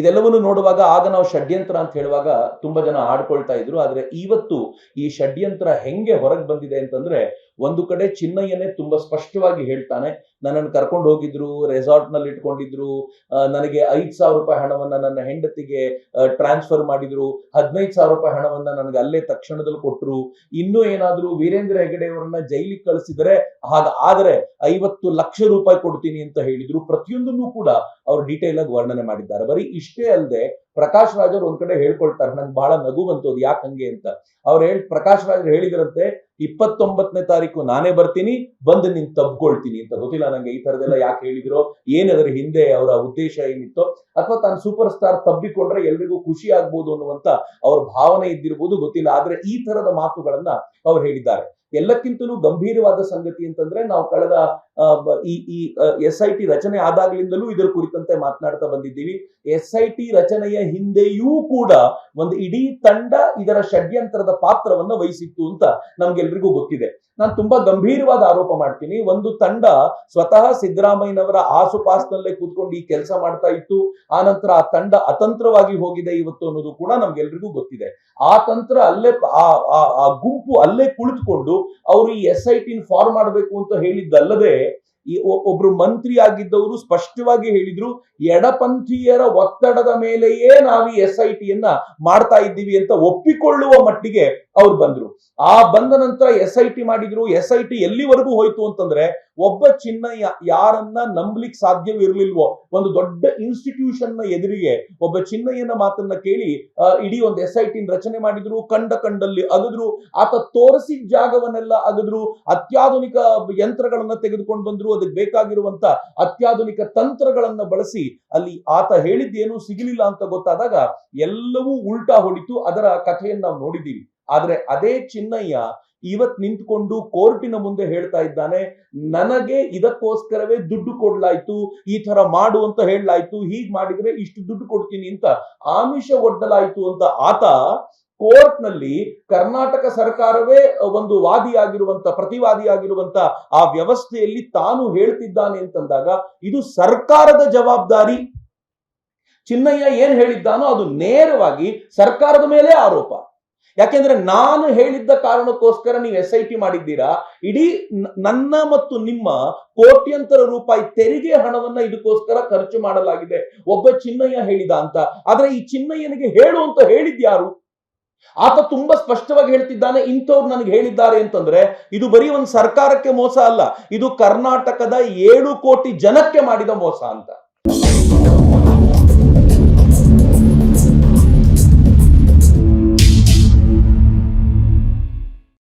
ಇದೆಲ್ಲವನ್ನು ನೋಡುವಾಗ ಆಗ ನಾವು ಷಡ್ಯಂತ್ರ ಅಂತ ಹೇಳುವಾಗ ತುಂಬಾ ಜನ ಆಡ್ಕೊಳ್ತಾ ಇದ್ರು. ಆದ್ರೆ ಇವತ್ತು ಈ ಷಡ್ಯಂತ್ರ ಹೆಂಗೆ ಹೊರಗೆ ಬಂದಿದೆ ಅಂತಂದ್ರೆ, ಒಂದು ಕಡೆ ಚಿನ್ನಯ್ಯನೇ ತುಂಬಾ ಸ್ಪಷ್ಟವಾಗಿ ಹೇಳ್ತಾನೆ, ನನ್ನನ್ನು ಕರ್ಕೊಂಡು ಹೋಗಿದ್ರು, ರೆಸಾರ್ಟ್ ನಲ್ಲಿ ಇಟ್ಕೊಂಡಿದ್ರು, ನನಗೆ 5,000 ರೂಪಾಯಿ ಹಣವನ್ನ ನನ್ನ ಹೆಂಡತಿಗೆ ಟ್ರಾನ್ಸ್ಫರ್ ಮಾಡಿದ್ರು, 15,000 ರೂಪಾಯಿ ಹಣವನ್ನ ನನಗೆ ಅಲ್ಲೇ ತಕ್ಷಣದಲ್ಲಿ ಕೊಟ್ಟರು, ಇನ್ನೂ ಏನಾದ್ರು ವೀರೇಂದ್ರ ಹೆಗಡೆ ಅವರನ್ನ ಜೈಲಿಗೆ ಕಳಿಸಿದರೆ ಆದರೆ 50 ಲಕ್ಷ ರೂಪಾಯಿ ಕೊಡ್ತೀನಿ ಅಂತ ಹೇಳಿದ್ರು. ಪ್ರತಿಯೊಂದನ್ನು ಕೂಡ ಅವ್ರು ಡೀಟೇಲ್ ಆಗಿ ವರ್ಣನೆ ಮಾಡಿದ್ದಾರೆ. ಬರೀ ಇಷ್ಟೇ ಅಲ್ಲದೆ ಪ್ರಕಾಶ್ ರಾಜ್ ಅವ್ರು ಒಂದ್ ಕಡೆ ಹೇಳ್ಕೊಳ್ತಾರೆ, ನಂಗೆ ಬಹಳ ನಗು ಬಂತು ಅದು ಯಾಕಂಗೆ ಅಂತ. ಪ್ರಕಾಶ್ ರಾಜ್ ಹೇಳಿದ್ರಂತೆ, 29ನೇ ತಾರೀಕು ನಾನೇ ಬರ್ತೀನಿ, ಬಂದು ನೀನ್ ತಬ್ಕೊಳ್ತೀನಿ ಅಂತ. ಗೊತ್ತಿಲ್ಲ ನಂಗೆ ಈ ತರದೆಲ್ಲ ಯಾಕೆ ಹೇಳಿದ್ರು, ಏನದರ ಹಿಂದೆ ಅವರ ಉದ್ದೇಶ ಏನಿತ್ತೋ, ಅಥವಾ ತಾನು ಸೂಪರ್ ಸ್ಟಾರ್ ತಬ್ಬಿಕೊಂಡ್ರೆ ಎಲ್ರಿಗೂ ಖುಷಿ ಆಗ್ಬೋದು ಅನ್ನುವಂತ ಅವ್ರ ಭಾವನೆ ಇದ್ದಿರ್ಬೋದು, ಗೊತ್ತಿಲ್ಲ. ಆದ್ರೆ ಈ ತರದ ಮಾತುಗಳನ್ನ ಅವ್ರು ಹೇಳಿದ್ದಾರೆ. ಎಲ್ಲಕ್ಕಿಂತಲೂ ಗಂಭೀರವಾದ ಸಂಗತಿ ಅಂತಂದ್ರೆ, ನಾವು ಕಳೆದ ಈ SIT ರಚನೆ ಆದಾಗ್ಲಿಂದಲೂ ಇದರ ಕುರಿತಂತೆ ಮಾತನಾಡ್ತಾ ಬಂದಿದ್ದೀವಿ. SIT ರಚನೆಯ ಹಿಂದೆಯೂ ಕೂಡ ಒಂದು ಇಡೀ ತಂಡ ಇದರ ಷಡ್ಯಂತ್ರದ ಪಾತ್ರವನ್ನ ವಹಿಸಿತ್ತು ಅಂತ ನಮ್ಗೆಲ್ರಿಗೂ ಗೊತ್ತಿದೆ. ನಾನು ತುಂಬಾ ಗಂಭೀರವಾದ ಆರೋಪ ಮಾಡ್ತೀನಿ, ಒಂದು ತಂಡ ಸ್ವತಃ ಸಿದ್ದರಾಮಯ್ಯನವರ ಆಸುಪಾಸಿನಲ್ಲೇ ಕೂತ್ಕೊಂಡು ಈ ಕೆಲಸ ಮಾಡ್ತಾ ಇತ್ತು. ಆ ನಂತರ ಆ ತಂಡ ಅತಂತ್ರವಾಗಿ ಹೋಗಿದೆ ಇವತ್ತು ಅನ್ನೋದು ಕೂಡ ನಮ್ಗೆಲ್ರಿಗೂ ಗೊತ್ತಿದೆ. ಆ ತಂತ್ರ ಅಲ್ಲೇ ಆ ಗುಂಪು ಅಲ್ಲೇ ಕುಳಿತುಕೊಂಡು ಅವರು ಈ SIT ಫಾರ್ಮ್ ಮಾಡಬೇಕು ಅಂತ ಹೇಳಿದ್ದಲ್ಲದೆ, ಈ ಒಬ್ರು ಮಂತ್ರಿ ಆಗಿದ್ದವರು ಸ್ಪಷ್ಟವಾಗಿ ಹೇಳಿದ್ರು, ಎಡಪಂಥೀಯರ ಒತ್ತಡದ ಮೇಲೆಯೇ ನಾವು ಈ SIT ಮಾಡ್ತಾ ಇದ್ದೀವಿ ಅಂತ ಒಪ್ಪಿಕೊಳ್ಳುವ ಮಟ್ಟಿಗೆ ಅವ್ರು ಬಂದ್ರು. ಆ ಬಂದ ನಂತರ SIT ಮಾಡಿದ್ರು. SIT ಎಲ್ಲಿವರೆಗೂ ಹೋಯ್ತು ಅಂತಂದ್ರೆ, ಒಬ್ಬ ಚಿನ್ನಯ್ಯ ಯಾರನ್ನ ನಂಬಲಿಕ್ಕೆ ಸಾಧ್ಯವಿರ್ಲಿಲ್ವೋ, ಒಂದು ದೊಡ್ಡ ಇನ್ಸ್ಟಿಟ್ಯೂಷನ್ ನ ಎದುರಿಗೆ ಒಬ್ಬ ಚಿನ್ನಯ್ಯನ ಮಾತನ್ನ ಕೇಳಿ ಇಡೀ ಒಂದು SIT ರಚನೆ ಮಾಡಿದ್ರು. ಕಂಡಲ್ಲಿ ಅಗದ್ರು, ಆತ ತೋರಿಸಿದ ಜಾಗವನ್ನೆಲ್ಲ ಅಗದ್ರು, ಅತ್ಯಾಧುನಿಕ ಯಂತ್ರಗಳನ್ನ ತೆಗೆದುಕೊಂಡು ಬಂದ್ರು, ಅದಕ್ಕೆ ಬೇಕಾಗಿರುವಂತ ಅತ್ಯಾಧುನಿಕ ತಂತ್ರಗಳನ್ನ ಬಳಸಿ ಅಲ್ಲಿ ಆತ ಹೇಳಿದ್ದೇನು ಸಿಗಲಿಲ್ಲ ಅಂತ ಗೊತ್ತಾದಾಗ ಎಲ್ಲವೂ ಉಲ್ಟಾ ಹೊಡಿತು. ಅದರ ಕಥೆಯನ್ನು ನಾವು ನೋಡಿದ್ದೀವಿ. ಆದ್ರೆ ಅದೇ ಚಿನ್ನಯ್ಯ ಇವತ್ ನಿಂತ್ಕೊಂಡು ಕೋರ್ಟಿನ ಮುಂದೆ ಹೇಳ್ತಾ ಇದ್ದಾನೆ, ನನಗೆ ಇದಕ್ಕೋಸ್ಕರವೇ ದುಡ್ಡು ಕೊಡ್ಲಾಯ್ತು, ಈ ತರ ಮಾಡು ಅಂತ ಹೇಳಲಾಯ್ತು, ಹೀಗ್ ಮಾಡಿದ್ರೆ ಇಷ್ಟು ದುಡ್ಡು ಕೊಡ್ತೀನಿ ಅಂತ ಆಮಿಷ ಒಡ್ಡಲಾಯ್ತು ಅಂತ ಆತ ಕೋರ್ಟ್ ನಲ್ಲಿ ಕರ್ನಾಟಕ ಸರ್ಕಾರವೇ ಒಂದು ಪ್ರತಿವಾದಿಯಾಗಿರುವಂತ ಆ ವ್ಯವಸ್ಥೆಯಲ್ಲಿ ತಾನು ಹೇಳ್ತಿದ್ದಾನೆ ಅಂತಂದಾಗ, ಇದು ಸರ್ಕಾರದ ಜವಾಬ್ದಾರಿ. ಚಿನ್ನಯ್ಯ ಏನ್ ಹೇಳಿದ್ದಾನೋ ಅದು ನೇರವಾಗಿ ಸರ್ಕಾರದ ಮೇಲೆ ಆರೋಪ. ಯಾಕೆಂದ್ರೆ ನಾನು ಹೇಳಿದ್ದ ಕಾರಣಕ್ಕೋಸ್ಕರ ನೀವು SIT ಮಾಡಿದ್ದೀರಾ, ಇಡೀ ನನ್ನ ಮತ್ತು ನಿಮ್ಮ ಕೋಟ್ಯಂತರ ರೂಪಾಯಿ ತೆರಿಗೆ ಹಣವನ್ನ ಇದಕ್ಕೋಸ್ಕರ ಖರ್ಚು ಮಾಡಲಾಗಿದೆ, ಒಬ್ಬ ಚಿನ್ನಯ್ಯ ಹೇಳಿದ ಅಂತ. ಆದ್ರೆ ಈ ಚಿನ್ನಯ್ಯನಿಗೆ ಹೇಳು ಅಂತ ಹೇಳಿದ್ಯಾರು? ಆತ ತುಂಬಾ ಸ್ಪಷ್ಟವಾಗಿ ಹೇಳ್ತಿದ್ದಾನೆ, ಇಂಥವ್ರು ನನಗೆ ಹೇಳಿದ್ದಾರೆ ಅಂತಂದ್ರೆ ಇದು ಬರೀ ಒಂದು ಸರ್ಕಾರಕ್ಕೆ ಮೋಸ ಅಲ್ಲ, ಇದು ಕರ್ನಾಟಕದ 7 ಕೋಟಿ ಜನಕ್ಕೆ ಮಾಡಿದ ಮೋಸ ಅಂತ.